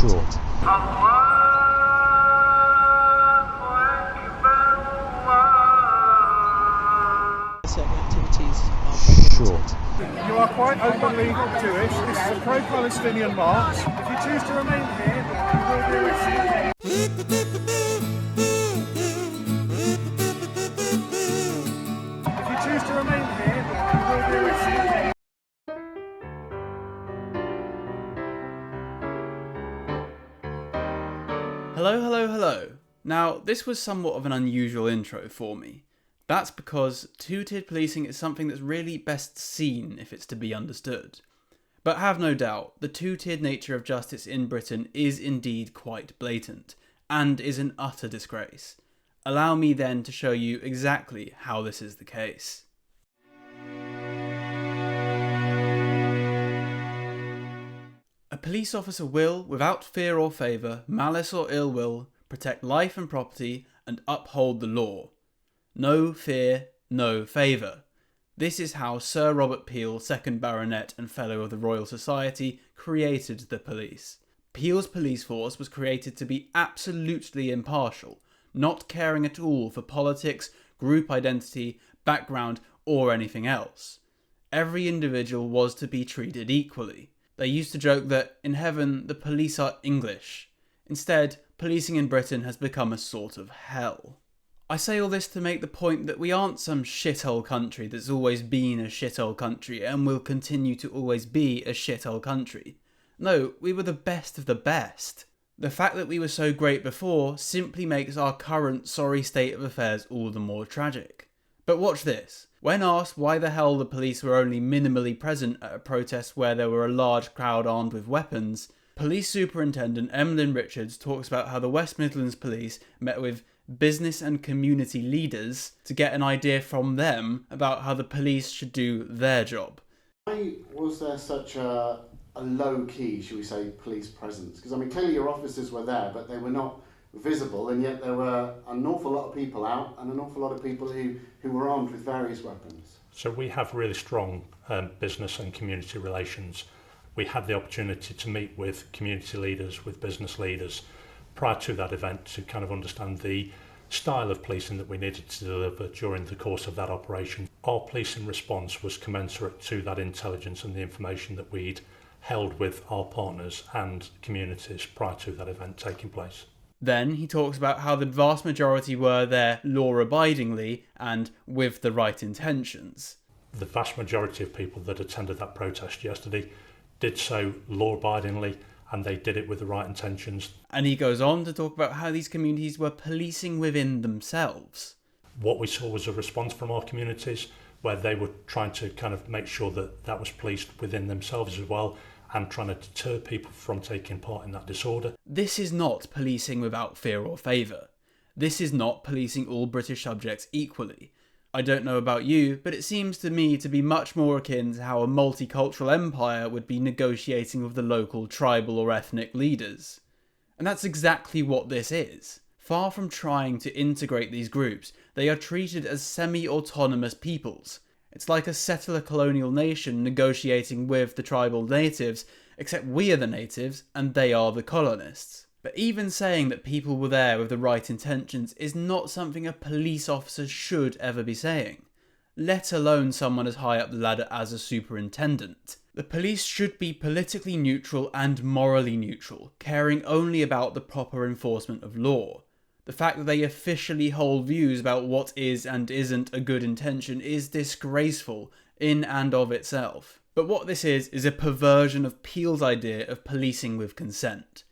Sure. Certain activities are Sure. You are quite openly Jewish. This is a pro-Palestinian march. If you choose to remain here, you will be arrested. If you choose to remain here, you will be arrested. Hello, hello, hello. Now, this was somewhat of an unusual intro for me. That's because two-tiered policing is something that's really best seen if it's to be understood. But have no doubt, the two-tiered nature of justice in Britain is indeed quite blatant, and is an utter disgrace. Allow me then to show you exactly how this is the case. A police officer will, without fear or favour, malice or ill will, protect life and property and uphold the law. No fear, no favour. This is how Sir Robert Peel, 2nd Baronet and Fellow of the Royal Society, created the police. Peel's police force was created to be absolutely impartial, not caring at all for politics, group identity, background or anything else. Every individual was to be treated equally. They used to joke that in heaven the police are English. Instead, policing in Britain has become a sort of hell. I say all this to make the point that we aren't some shithole country that's always been a shithole country and will continue to always be a shithole country. No, we were the best of the best. The fact that we were so great before simply makes our current sorry state of affairs all the more tragic. But watch this. When asked why the hell the police were only minimally present at a protest where there were a large crowd armed with weapons, Police Superintendent Emlyn Richards talks about how the West Midlands Police met with business and community leaders to get an idea from them about how the police should do their job. Why was there such a low-key, shall we say, police presence? Because, I mean, clearly your officers were there, but they were not visible, and yet there were an awful lot of people out and an awful lot of people who were armed with various weapons. So we have really strong business and community relations. We had the opportunity to meet with community leaders, with business leaders, prior to that event to kind of understand the style of policing that we needed to deliver during the course of that operation. Our policing response was commensurate to that intelligence and the information that we'd held with our partners and communities prior to that event taking place. Then he talks about how the vast majority were there law-abidingly and with the right intentions. The vast majority of people that attended that protest yesterday did so law-abidingly, and they did it with the right intentions. And he goes on to talk about how these communities were policing within themselves. What we saw was a response from our communities where they were trying to kind of make sure that that was policed within themselves as well, and trying to deter people from taking part in that disorder. This is not policing without fear or favour. This is not policing all British subjects equally. I don't know about you, but it seems to me to be much more akin to how a multicultural empire would be negotiating with the local tribal or ethnic leaders. And that's exactly what this is. Far from trying to integrate these groups, they are treated as semi-autonomous peoples. It's like a settler colonial nation negotiating with the tribal natives, except we are the natives and they are the colonists. But even saying that people were there with the right intentions is not something a police officer should ever be saying, let alone someone as high up the ladder as a superintendent. The police should be politically neutral and morally neutral, caring only about the proper enforcement of law. The fact that they officially hold views about what is and isn't a good intention is disgraceful in and of itself. But what this is a perversion of Peel's idea of policing with consent.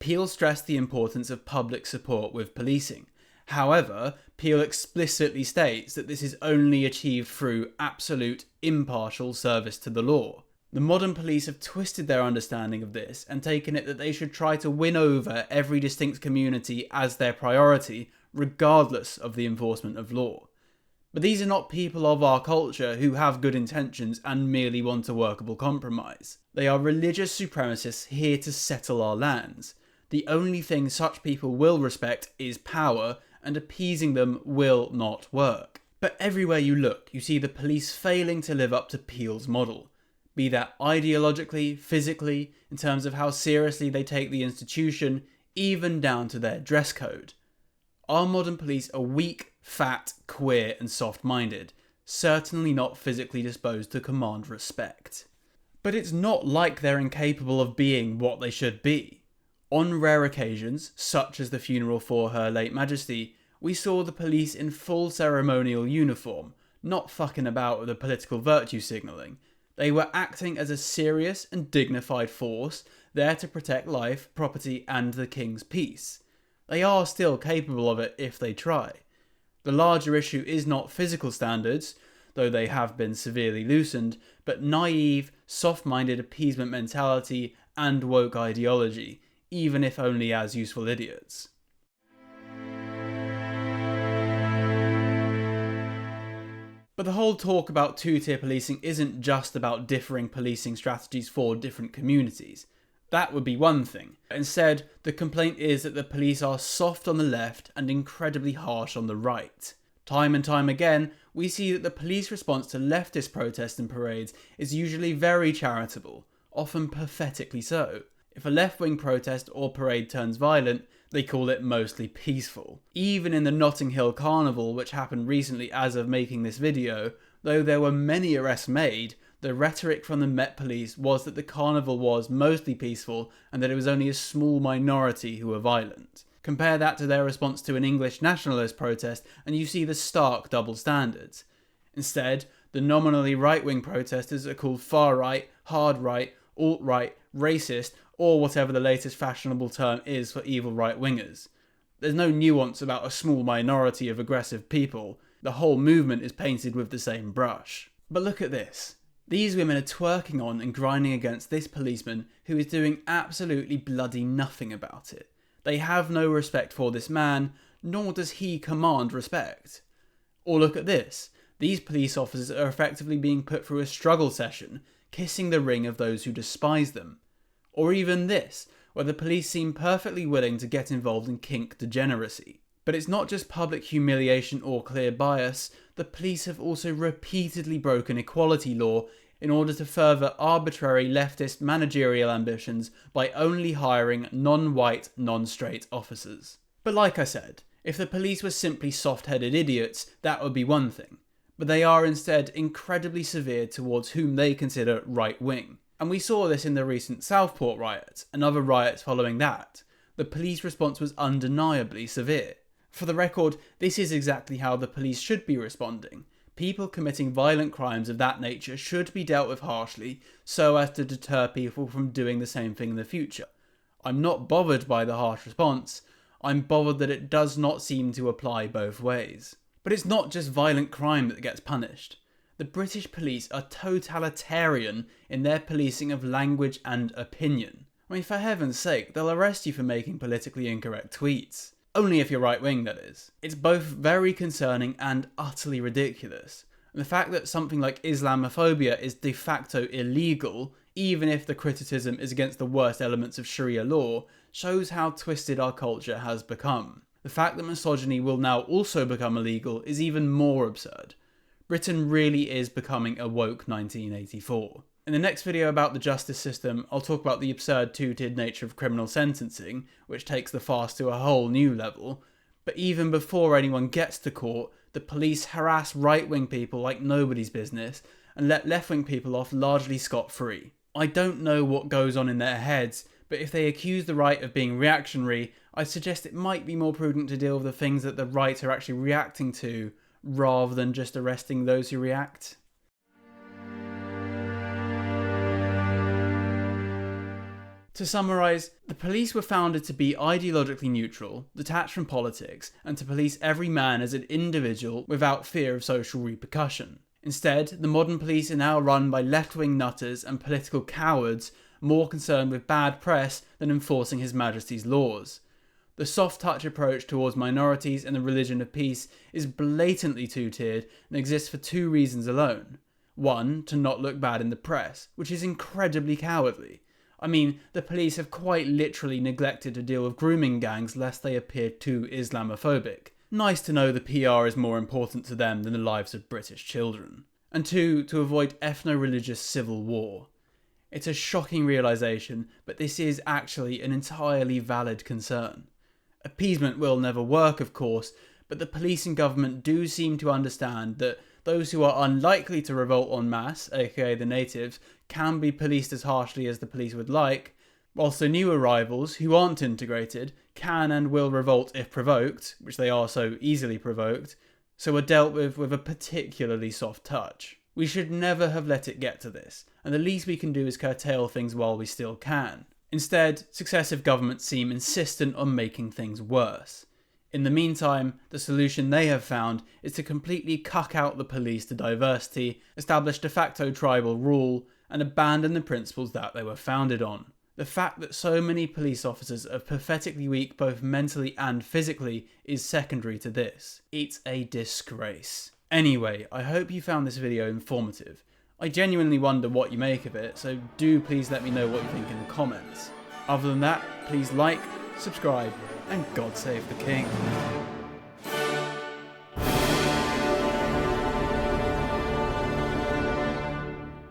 Peel stressed the importance of public support with policing. However, Peel explicitly states that this is only achieved through absolute, impartial service to the law. The modern police have twisted their understanding of this and taken it that they should try to win over every distinct community as their priority, regardless of the enforcement of law. But these are not people of our culture who have good intentions and merely want a workable compromise. They are religious supremacists here to settle our lands. The only thing such people will respect is power, and appeasing them will not work. But everywhere you look, you see the police failing to live up to Peel's model. be that ideologically, physically, in terms of how seriously they take the institution, even down to their dress code. Our modern police are weak, fat, queer and soft-minded, certainly not physically disposed to command respect. But it's not like they're incapable of being what they should be. On rare occasions, such as the funeral for Her Late Majesty, we saw the police in full ceremonial uniform, not fucking about with the political virtue signalling. They were acting as a serious and dignified force, there to protect life, property and the King's peace. They are still capable of it if they try. The larger issue is not physical standards, though they have been severely loosened, but naive, soft-minded appeasement mentality and woke ideology, even if only as useful idiots. But the whole talk about two-tier policing isn't just about differing policing strategies for different communities. That would be one thing. Instead, the complaint is that the police are soft on the left and incredibly harsh on the right. Time and time again, we see that the police response to leftist protests and parades is usually very charitable, often pathetically so. If a left-wing protest or parade turns violent, they call it mostly peaceful. Even in the Notting Hill Carnival, which happened recently as of making this video, though there were many arrests made, the rhetoric from the Met Police was that the carnival was mostly peaceful and that it was only a small minority who were violent. Compare that to their response to an English nationalist protest and you see the stark double standards. Instead, the nominally right-wing protesters are called far-right, hard-right, alt-right, racist, or whatever the latest fashionable term is for evil right-wingers. There's no nuance about a small minority of aggressive people. The whole movement is painted with the same brush. But look at this. These women are twerking on and grinding against this policeman who is doing absolutely bloody nothing about it. They have no respect for this man, nor does he command respect. Or look at this. These police officers are effectively being put through a struggle session, kissing the ring of those who despise them. Or even this, where the police seem perfectly willing to get involved in kink degeneracy. But it's not just public humiliation or clear bias, the police have also repeatedly broken equality law in order to further arbitrary leftist managerial ambitions by only hiring non-white, non-straight officers. But like I said, if the police were simply soft-headed idiots, that would be one thing. But they are instead incredibly severe towards whom they consider right-wing. And we saw this in the recent Southport riots and other riots following that. The police response was undeniably severe. For the record, this is exactly how the police should be responding. People committing violent crimes of that nature should be dealt with harshly so as to deter people from doing the same thing in the future. I'm not bothered by the harsh response, I'm bothered that it does not seem to apply both ways. But it's not just violent crime that gets punished. The British police are totalitarian in their policing of language and opinion. I mean, for heaven's sake, they'll arrest you for making politically incorrect tweets. Only if you're right-wing, that is. It's both very concerning and utterly ridiculous. And the fact that something like Islamophobia is de facto illegal, even if the criticism is against the worst elements of Sharia law, shows how twisted our culture has become. The fact that misogyny will now also become illegal is even more absurd. Britain really is becoming a woke 1984. In the next video about the justice system, I'll talk about the absurd two-tiered nature of criminal sentencing, which takes the farce to a whole new level. But even before anyone gets to court, the police harass right-wing people like nobody's business, and let left-wing people off largely scot-free. I don't know what goes on in their heads, but if they accuse the right of being reactionary, I suggest it might be more prudent to deal with the things that the right are actually reacting to, rather than just arresting those who react. To summarise, the police were founded to be ideologically neutral, detached from politics, and to police every man as an individual without fear of social repercussion. Instead, the modern police are now run by left-wing nutters and political cowards more concerned with bad press than enforcing His Majesty's laws. The soft-touch approach towards minorities and the religion of peace is blatantly two-tiered and exists for two reasons alone. One, to not look bad in the press, which is incredibly cowardly. I mean, the police have quite literally neglected to deal with grooming gangs lest they appear too Islamophobic. Nice to know the PR is more important to them than the lives of British children. And two, to avoid ethno-religious civil war. It's a shocking realisation, but this is actually an entirely valid concern. Appeasement will never work, of course, but the police and government do seem to understand that those who are unlikely to revolt en masse, aka the natives, can be policed as harshly as the police would like, whilst the new arrivals, who aren't integrated, can and will revolt if provoked, which they are so easily provoked, so are dealt with a particularly soft touch. We should never have let it get to this, and the least we can do is curtail things while we still can. Instead, successive governments seem insistent on making things worse. In the meantime, the solution they have found is to completely cuck out the police to diversity, establish de facto tribal rule, and abandon the principles that they were founded on. The fact that so many police officers are pathetically weak both mentally and physically is secondary to this. It's a disgrace. Anyway, I hope you found this video informative. I genuinely wonder what you make of it, so do please let me know what you think in the comments. Other than that, please like, subscribe, and God save the King.